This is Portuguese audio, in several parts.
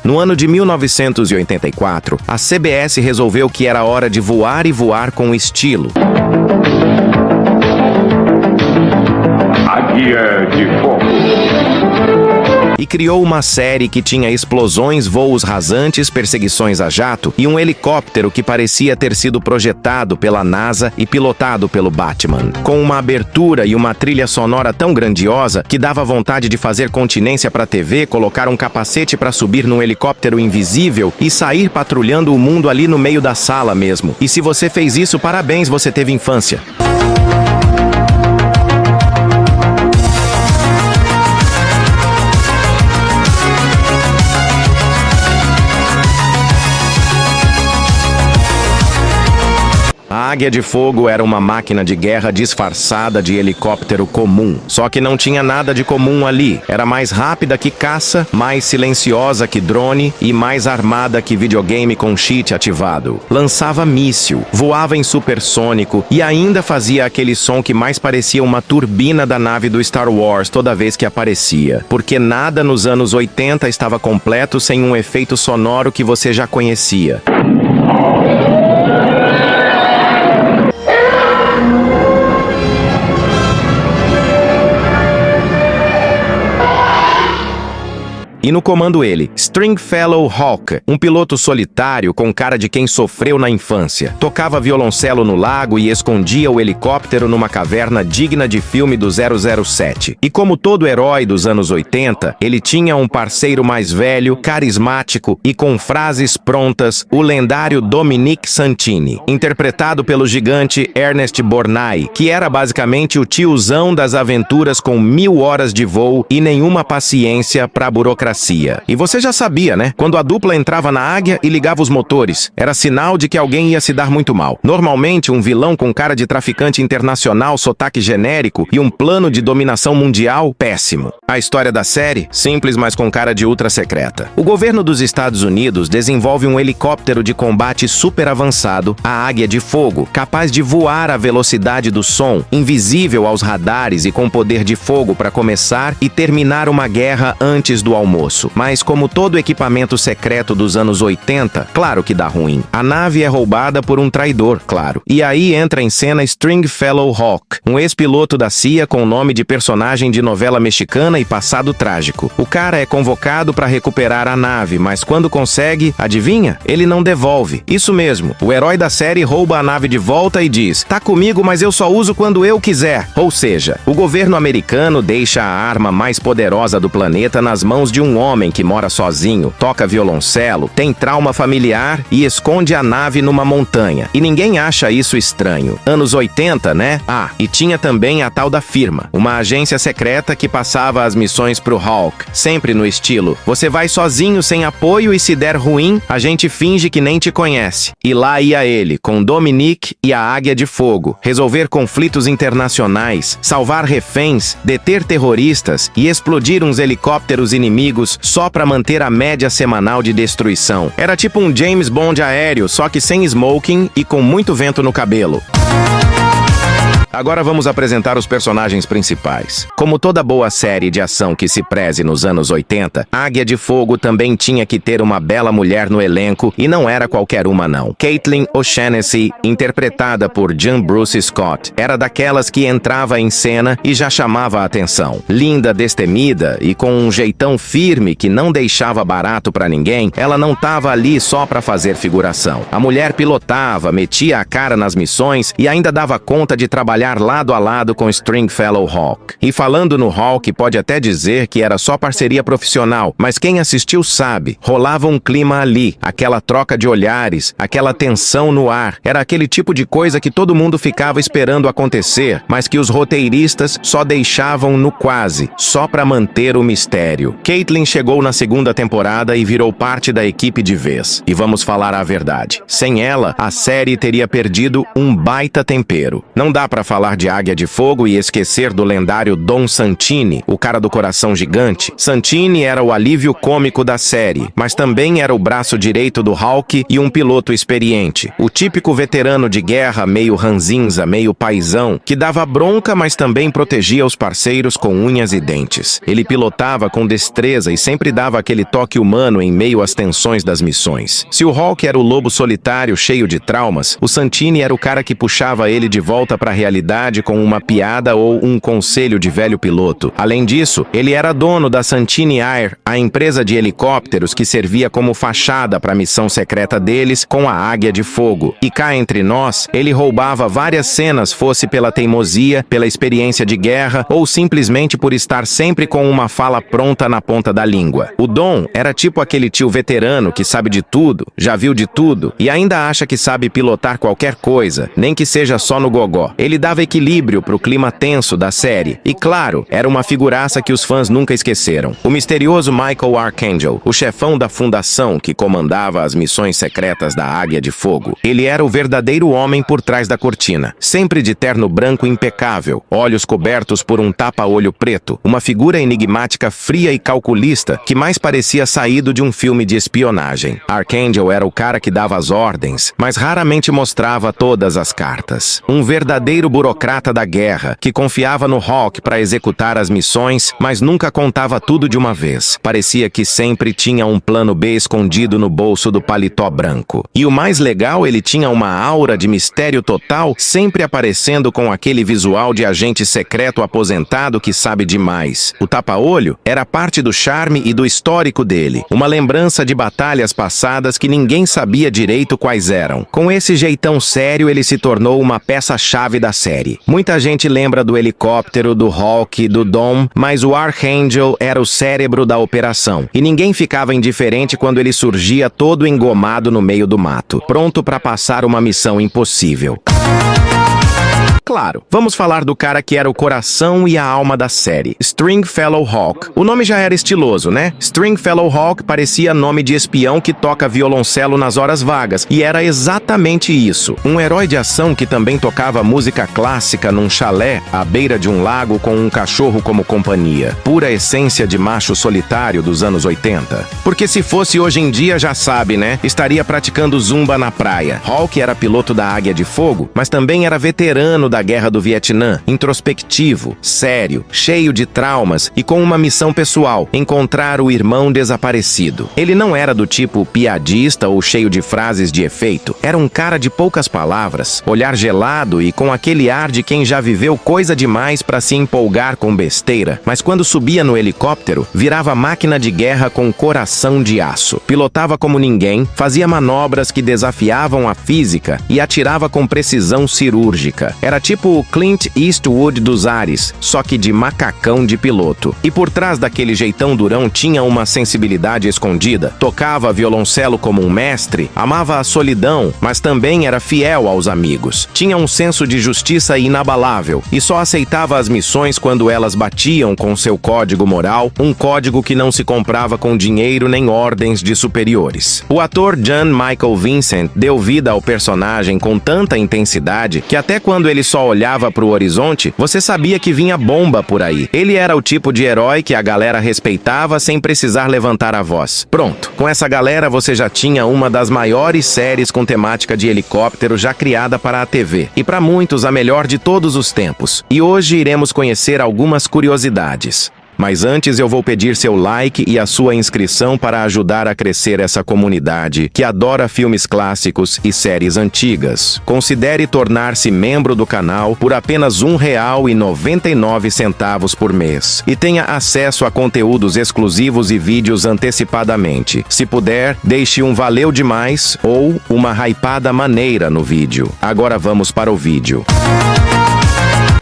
No ano de 1984, a CBS resolveu que era hora de voar e voar com estilo. Águia de Fogo. E criou uma série que tinha explosões, voos rasantes, perseguições a jato e um helicóptero que parecia ter sido projetado pela NASA e pilotado pelo Batman. Com uma abertura e uma trilha sonora tão grandiosa que dava vontade de fazer continência para a TV, colocar um capacete para subir num helicóptero invisível e sair patrulhando o mundo ali no meio da sala mesmo. E se você fez isso, parabéns, você teve infância. A Águia de Fogo era uma máquina de guerra disfarçada de helicóptero comum. Só que não tinha nada de comum ali. Era mais rápida que caça, mais silenciosa que drone e mais armada que videogame com cheat ativado. Lançava míssil, voava em supersônico e ainda fazia aquele som que mais parecia uma turbina da nave do Star Wars toda vez que aparecia. Porque nada nos anos 80 estava completo sem um efeito sonoro que você já conhecia. E no comando ele, Stringfellow Hawk, um piloto solitário com cara de quem sofreu na infância. Tocava violoncelo no lago e escondia o helicóptero numa caverna digna de filme do 007. E como todo herói dos anos 80, ele tinha um parceiro mais velho, carismático e com frases prontas, o lendário Dominic Santini, interpretado pelo gigante Ernest Borgnine, que era basicamente o tiozão das aventuras com 1000 horas de voo e nenhuma paciência pra burocracia. E você já sabia, né? Quando a dupla entrava na águia e ligava os motores, era sinal de que alguém ia se dar muito mal. Normalmente, um vilão com cara de traficante internacional, sotaque genérico e um plano de dominação mundial péssimo. A história da série, simples, mas com cara de ultra secreta. O governo dos Estados Unidos desenvolve um helicóptero de combate super avançado, a Águia de Fogo, capaz de voar à velocidade do som, invisível aos radares e com poder de fogo para começar e terminar uma guerra antes do almoço. Mas como todo equipamento secreto dos anos 80, claro que dá ruim. A nave é roubada por um traidor, claro. E aí entra em cena Stringfellow Hawk, um ex-piloto da CIA com nome de personagem de novela mexicana e passado trágico. O cara é convocado para recuperar a nave, mas quando consegue, adivinha? Ele não devolve. Isso mesmo, o herói da série rouba a nave de volta e diz: "Tá comigo, mas eu só uso quando eu quiser." Ou seja, o governo americano deixa a arma mais poderosa do planeta nas mãos de um homem que mora sozinho, toca violoncelo, tem trauma familiar e esconde a nave numa montanha. E ninguém acha isso estranho. Anos 80, né? Ah, e tinha também a tal da firma, uma agência secreta que passava as missões pro Hawk, sempre no estilo: você vai sozinho sem apoio e se der ruim, a gente finge que nem te conhece. E lá ia ele, com Dominic e a Águia de Fogo, resolver conflitos internacionais, salvar reféns, deter terroristas e explodir uns helicópteros inimigos só para manter a média semanal de destruição. Era tipo um James Bond aéreo, só que sem smoking e com muito vento no cabelo. Agora vamos apresentar os personagens principais. Como toda boa série de ação que se preze nos anos 80, Águia de Fogo também tinha que ter uma bela mulher no elenco e não era qualquer uma não. Caitlin O'Shaughnessy, interpretada por John Bruce Scott, era daquelas que entrava em cena e já chamava a atenção. Linda, destemida e com um jeitão firme que não deixava barato pra ninguém, ela não tava ali só pra fazer figuração. A mulher pilotava, metia a cara nas missões e ainda dava conta de trabalhar lado a lado com Stringfellow Hawk. E falando no Hawk, pode até dizer que era só parceria profissional, mas quem assistiu sabe, rolava um clima ali, aquela troca de olhares, aquela tensão no ar. Era aquele tipo de coisa que todo mundo ficava esperando acontecer, mas que os roteiristas só deixavam no quase, só pra manter o mistério. Caitlin chegou na segunda temporada e virou parte da equipe de vez. E vamos falar a verdade, sem ela, a série teria perdido um baita tempero. Não dá pra falar falar de Águia de Fogo e esquecer do lendário Don Santini, o cara do coração gigante. Santini era o alívio cômico da série, mas também era o braço direito do Hawk e um piloto experiente. O típico veterano de guerra, meio ranzinza, meio paizão, que dava bronca, mas também protegia os parceiros com unhas e dentes. Ele pilotava com destreza e sempre dava aquele toque humano em meio às tensões das missões. Se o Hawk era o lobo solitário cheio de traumas, o Santini era o cara que puxava ele de volta para a realidade com uma piada ou um conselho de velho piloto. Além disso, ele era dono da Santini Air, a empresa de helicópteros que servia como fachada para a missão secreta deles com a Águia de Fogo. E cá entre nós, ele roubava várias cenas, fosse pela teimosia, pela experiência de guerra ou simplesmente por estar sempre com uma fala pronta na ponta da língua. O Dom era tipo aquele tio veterano que sabe de tudo, já viu de tudo e ainda acha que sabe pilotar qualquer coisa, nem que seja só no gogó. Ele dava equilíbrio pro clima tenso da série e, claro, era uma figuraça que os fãs nunca esqueceram. O misterioso Michael Archangel, o chefão da fundação que comandava as missões secretas da Águia de Fogo. Ele era o verdadeiro homem por trás da cortina, sempre de terno branco impecável, olhos cobertos por um tapa-olho preto, uma figura enigmática fria e calculista que mais parecia saído de um filme de espionagem. Archangel era o cara que dava as ordens, mas raramente mostrava todas as cartas. Um verdadeiro burocrata da guerra, que confiava no Hawk para executar as missões, mas nunca contava tudo de uma vez. Parecia que sempre tinha um plano B escondido no bolso do paletó branco. E o mais legal, ele tinha uma aura de mistério total, sempre aparecendo com aquele visual de agente secreto aposentado que sabe demais. O tapa-olho era parte do charme e do histórico dele, uma lembrança de batalhas passadas que ninguém sabia direito quais eram. Com esse jeitão sério, ele se tornou uma peça-chave da série. Muita gente lembra do helicóptero, do Hawk, do Dom, mas o Archangel era o cérebro da operação. E ninguém ficava indiferente quando ele surgia todo engomado no meio do mato, pronto para passar uma missão impossível. Claro, vamos falar do cara que era o coração e a alma da série, Stringfellow Hawk. O nome já era estiloso, né? Stringfellow Hawk parecia nome de espião que toca violoncelo nas horas vagas, e era exatamente isso. Um herói de ação que também tocava música clássica num chalé à beira de um lago com um cachorro como companhia. Pura essência de macho solitário dos anos 80. Porque se fosse hoje em dia, já sabe, né? Estaria praticando zumba na praia. Hawk era piloto da Águia de Fogo, mas também era veterano da Guerra do Vietnã, introspectivo, sério, cheio de traumas e com uma missão pessoal, encontrar o irmão desaparecido. Ele não era do tipo piadista ou cheio de frases de efeito. Era um cara de poucas palavras, olhar gelado e com aquele ar de quem já viveu coisa demais para se empolgar com besteira, mas quando subia no helicóptero, virava máquina de guerra com coração de aço. Pilotava como ninguém, fazia manobras que desafiavam a física e atirava com precisão cirúrgica. Era tipo o Clint Eastwood dos ares, só que de macacão de piloto. E por trás daquele jeitão durão tinha uma sensibilidade escondida. Tocava violoncelo como um mestre, amava a solidão, mas também era fiel aos amigos. Tinha um senso de justiça inabalável e só aceitava as missões quando elas batiam com seu código moral, um código que não se comprava com dinheiro nem ordens de superiores. O ator Jan Michael Vincent deu vida ao personagem com tanta intensidade que até quando ele só olhava para o horizonte, você sabia que vinha bomba por aí. Ele era o tipo de herói que a galera respeitava sem precisar levantar a voz. Pronto, com essa galera você já tinha uma das maiores séries com temática de helicóptero já criada para a TV. E para muitos a melhor de todos os tempos. E hoje iremos conhecer algumas curiosidades. Mas antes eu vou pedir seu like e a sua inscrição para ajudar a crescer essa comunidade que adora filmes clássicos e séries antigas. Considere tornar-se membro do canal por apenas R$ 1,99 por mês e tenha acesso a conteúdos exclusivos e vídeos antecipadamente. Se puder, deixe um valeu demais ou uma hypada maneira no vídeo. Agora vamos para o vídeo.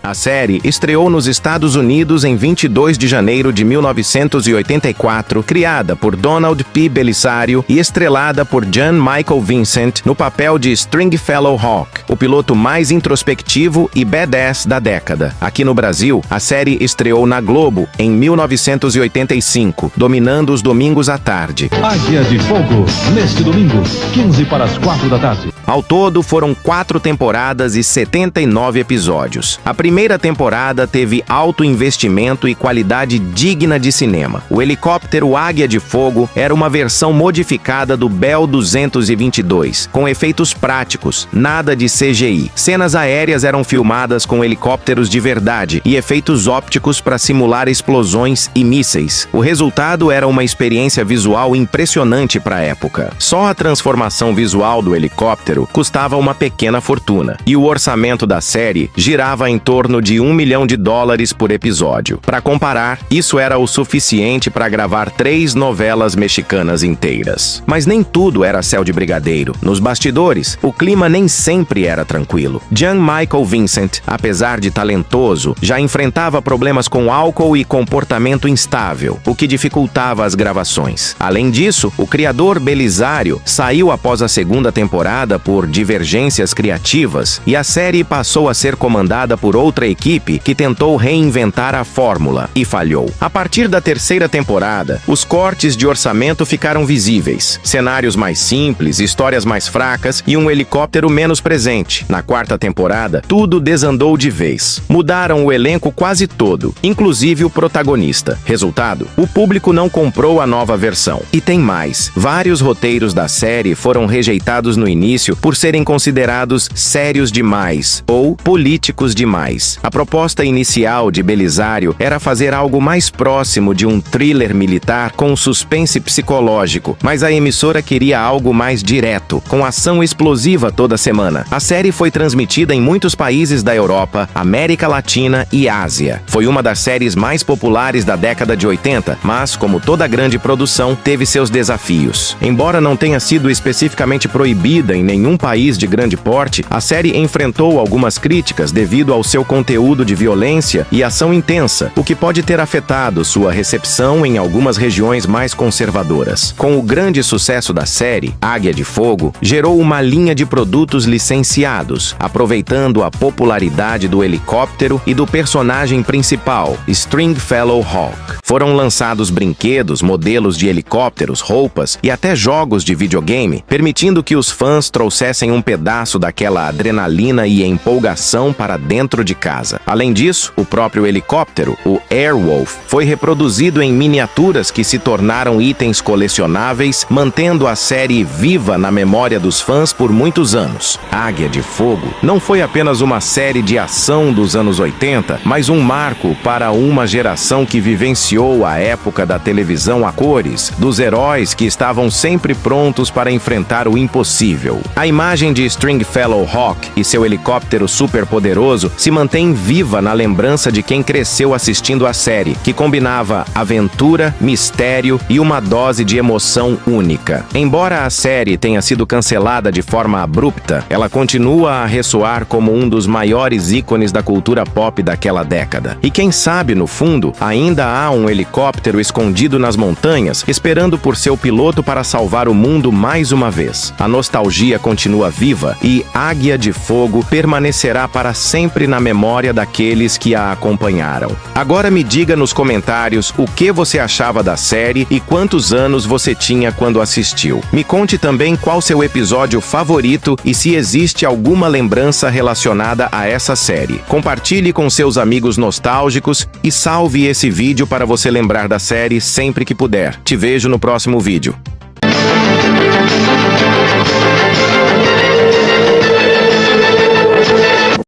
A série estreou nos Estados Unidos em 22 de janeiro de 1984, criada por Donald P. Bellisario e estrelada por Jan Michael Vincent no papel de Stringfellow Hawk. o piloto mais introspectivo e badass da década. Aqui no Brasil, a série estreou na Globo em 1985, dominando os domingos à tarde. Águia de Fogo, neste domingo, 15 para as 4 da tarde. Ao todo, foram 4 temporadas e 79 episódios. A primeira temporada teve alto investimento e qualidade digna de cinema. O helicóptero Águia de Fogo era uma versão modificada do Bell 222, com efeitos práticos, nada de CGI. Cenas aéreas eram filmadas com helicópteros de verdade e efeitos ópticos para simular explosões e mísseis. O resultado era uma experiência visual impressionante para a época. Só a transformação visual do helicóptero custava uma pequena fortuna, e o orçamento da série girava em torno de $1 milhão por episódio. Para comparar, isso era o suficiente para gravar 3 novelas mexicanas inteiras. Mas nem tudo era céu de brigadeiro. Nos bastidores, o clima nem sempre era tranquilo. Jan Michael Vincent, apesar de talentoso, já enfrentava problemas com álcool e comportamento instável, o que dificultava as gravações. Além disso, o criador Belisário saiu após a segunda temporada por divergências criativas e a série passou a ser comandada por outra equipe que tentou reinventar a fórmula e falhou. A partir da terceira temporada, os cortes de orçamento ficaram visíveis. Cenários mais simples, histórias mais fracas e um helicóptero menos presente. Na quarta temporada, tudo desandou de vez. Mudaram o elenco quase todo, inclusive o protagonista. Resultado, o público não comprou a nova versão. E tem mais. Vários roteiros da série foram rejeitados no início por serem considerados sérios demais ou políticos demais. A proposta inicial de Belisário era fazer algo mais próximo de um thriller militar com suspense psicológico, mas a emissora queria algo mais direto, com ação explosiva toda semana. A série foi transmitida em muitos países da Europa, América Latina e Ásia. Foi uma das séries mais populares da década de 80, mas, como toda grande produção, teve seus desafios. Embora não tenha sido especificamente proibida em nenhum país de grande porte, a série enfrentou algumas críticas devido ao seu conteúdo de violência e ação intensa, o que pode ter afetado sua recepção em algumas regiões mais conservadoras. Com o grande sucesso da série, Águia de Fogo gerou uma linha de produtos licenciados, aproveitando a popularidade do helicóptero e do personagem principal, Stringfellow Hawk. Foram lançados brinquedos, modelos de helicópteros, roupas e até jogos de videogame, permitindo que os fãs trouxessem um pedaço daquela adrenalina e empolgação para dentro de casa. Além disso, o próprio helicóptero, o Airwolf, foi reproduzido em miniaturas que se tornaram itens colecionáveis, mantendo a série viva na memória dos fãs por muitos anos. Águia de Fogo não foi apenas uma série de ação dos anos 80, mas um marco para uma geração que vivenciou a época da televisão a cores, dos heróis que estavam sempre prontos para enfrentar o impossível. A imagem de Stringfellow Hawk e seu helicóptero superpoderoso se mantém viva na lembrança de quem cresceu assistindo a série, que combinava aventura, mistério e uma dose de emoção única. Embora a série tenha sido cancelada de forma abrupta, ela continua a ressoar como um dos maiores ícones da cultura pop daquela década. E quem sabe, no fundo, ainda há um helicóptero escondido nas montanhas, esperando por seu piloto para salvar o mundo mais uma vez. A nostalgia continua viva e Águia de Fogo permanecerá para sempre na memória daqueles que a acompanharam. Agora me diga nos comentários o que você achava da série e quantos anos você tinha quando assistiu. Me conte também qual seu episódio favorito e se existe alguma lembrança relacionada a essa série. Compartilhe com seus amigos nostálgicos e salve esse vídeo para você lembrar da série sempre que puder. Te vejo no próximo vídeo.